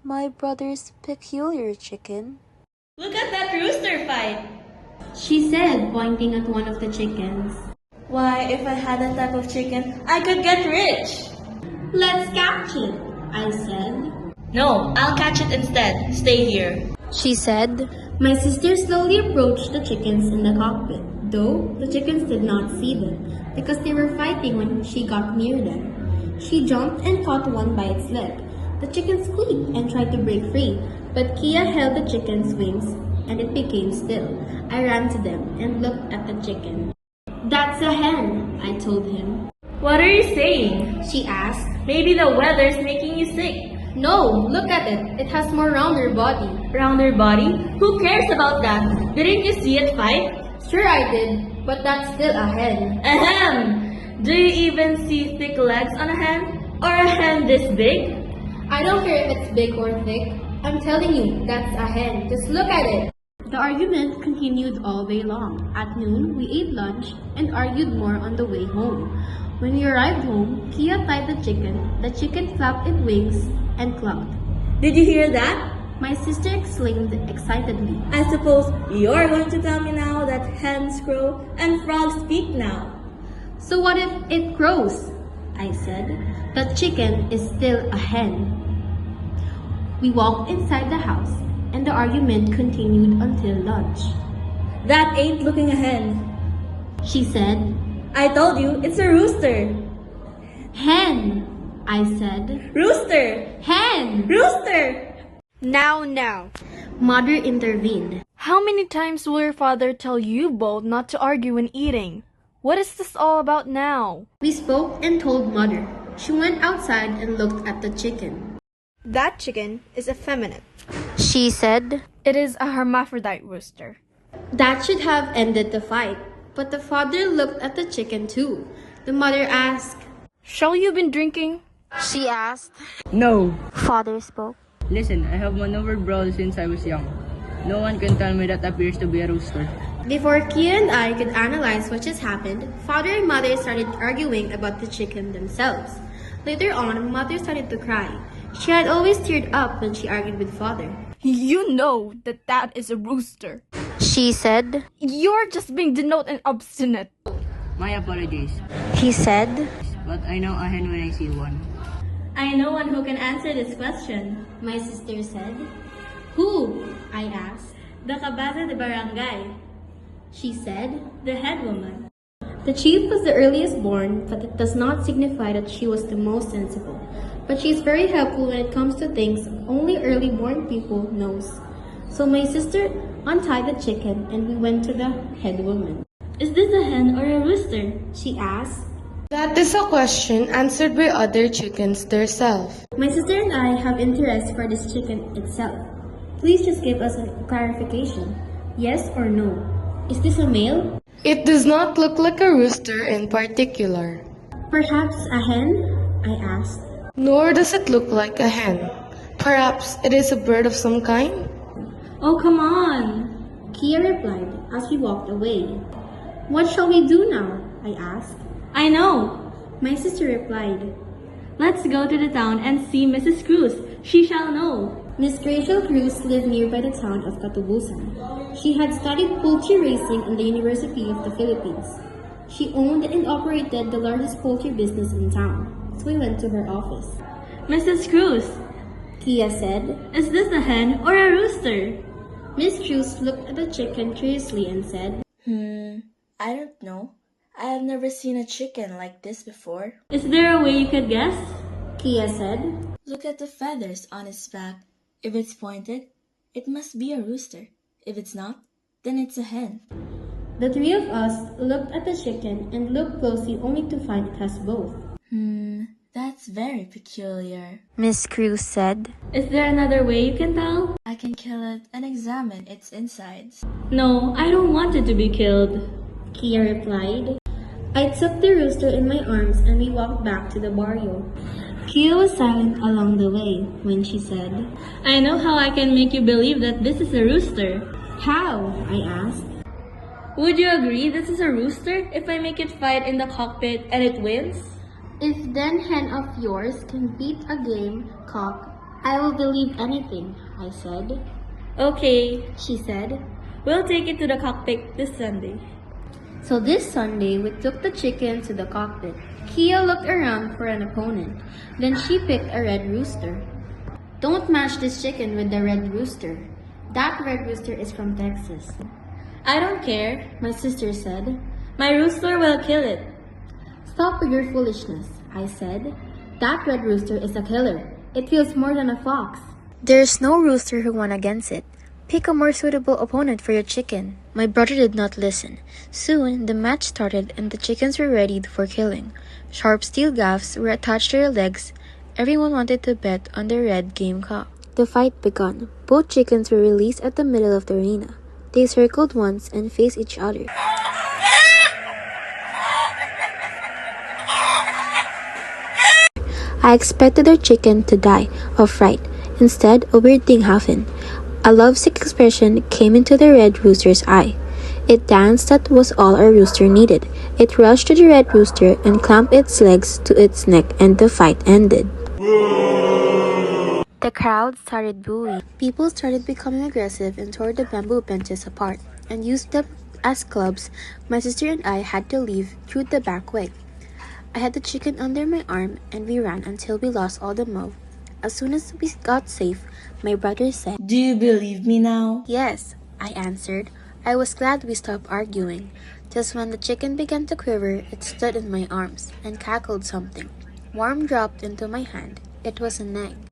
my brother's peculiar chicken. Look at that rooster fight! She said, pointing at one of the chickens. Why, if I had that type of chicken, I could get rich! Let's catch it, I said. No, I'll catch it instead. Stay here. She said. My sister slowly approached the chickens in the cockpit, though the chickens did not see them because they were fighting when she got near them. She jumped and caught one by its leg. The chicken squeaked and tried to break free, but Kia held the chicken's wings and it became still. I ran to them and looked at the chicken. That's a hen, I told him. What are you saying? She asked. Maybe the weather's making you sick. No, look at it. It has more rounder body. Rounder body? Who cares about that? Didn't you see it fight? Sure I did, but that's still a hen. Ahem! Do you even see thick legs on a hen? Or a hen this big? I don't care if it's big or thick. I'm telling you, that's a hen. Just look at it. The argument continued all day long. At noon, we ate lunch and argued more on the way home. When we arrived home, Kia tied the chicken. The chicken flapped its wings and clucked. Did you hear that? My sister exclaimed excitedly. I suppose you're going to tell me now that hens crow and frogs speak now. So what if it crows? I said. The chicken is still a hen. We walked inside the house and the argument continued until lunch. That ain't looking a hen, she said. I told you, it's a rooster. Hen, I said. Rooster! Hen! Rooster! Now. Mother intervened. How many times will your father tell you both not to argue when eating? What is this all about now? We spoke and told Mother. She went outside and looked at the chicken. That chicken is effeminate, she said. It is a hermaphrodite rooster. That should have ended the fight. But the father looked at the chicken too. The mother asked, Shall you been drinking? She asked. No. Father spoke. Listen, I have maneuvered brown since I was young. No one can tell me that appears to be a rooster. Before Kia and I could analyze what just happened, Father and Mother started arguing about the chicken themselves. Later on, Mother started to cry. She had always teared up when she argued with Father. You know that is a rooster, she said. You're just being denote and obstinate. My apologies. He said. But I know a hen when I see one. I know one who can answer this question. My sister said. Who? I asked. The cabeza de barangay. She said. The head woman. The chief was the earliest born, but it does not signify that she was the most sensible. But she is very helpful when it comes to things only early born people knows. So my sister untied the chicken and we went to the head woman. Is this a hen or a rooster? She asked. That is a question answered by other chickens themselves. My sister and I have interest for this chicken itself. Please just give us a clarification. Yes or no? Is this a male? It does not look like a rooster in particular. Perhaps a hen? I asked. Nor does it look like a hen. Perhaps it is a bird of some kind? Oh, come on! Kia replied as we walked away. What shall we do now? I asked. I know! My sister replied. Let's go to the town and see Mrs. Cruz. She shall know. Miss Rachel Cruz lived nearby the town of Catubusan. She had studied poultry raising in the University of the Philippines. She owned and operated the largest poultry business in town. So we went to her office. Mrs. Cruz, Kia said, is this a hen or a rooster? Miss Cruz looked at the chicken curiously and said, I don't know. I have never seen a chicken like this before. Is there a way you could guess? Kia said, Look at the feathers on its back. If it's pointed, it must be a rooster. If it's not, then it's a hen. The three of us looked at the chicken and looked closely only to find it has both. That's very peculiar. Miss Cruz said. Is there another way you can tell? I can kill it and examine its insides. No, I don't want it to be killed, Kia replied. I took the rooster in my arms and we walked back to the barrio. Kia was silent along the way when she said, I know how I can make you believe that this is a rooster. How? I asked. Would you agree this is a rooster if I make it fight in the cockpit and it wins? If then hen of yours can beat a game cock, I will believe anything, I said. Okay, She said. we'll take it to the cockpit this Sunday. So this Sunday, we took the chicken to the cockpit. Kia looked around for an opponent. Then she picked a red rooster. Don't match this chicken with the red rooster. That red rooster is from Texas. I don't care. My sister said. My rooster will kill it. Stop with your foolishness, I said. That red rooster is a killer. It kills more than a fox. There's no rooster who won against it. Pick a more suitable opponent for your chicken. My brother did not listen. Soon, the match started and the chickens were ready for killing. Sharp steel gaffs were attached to their legs. Everyone wanted to bet on the red gamecock. The fight began. Both chickens were released at the middle of the arena. They circled once and faced each other. I expected our chicken to die of fright. Instead, a weird thing happened. A lovesick expression came into the red rooster's eye. It danced. That was all our rooster needed. It rushed to the red rooster and clamped its legs to its neck, and the fight ended. The crowd started booing. People started becoming aggressive and tore the bamboo benches apart and used them as clubs. My sister and I had to leave through the back way. I had the chicken under my arm and we ran until we lost all the mob. As soon as we got safe, my brother said, Do you believe me now? "Yes," I answered. I was glad we stopped arguing. Just when the chicken began to quiver, it stood in my arms and cackled something. Warm dropped into my hand. It was an egg.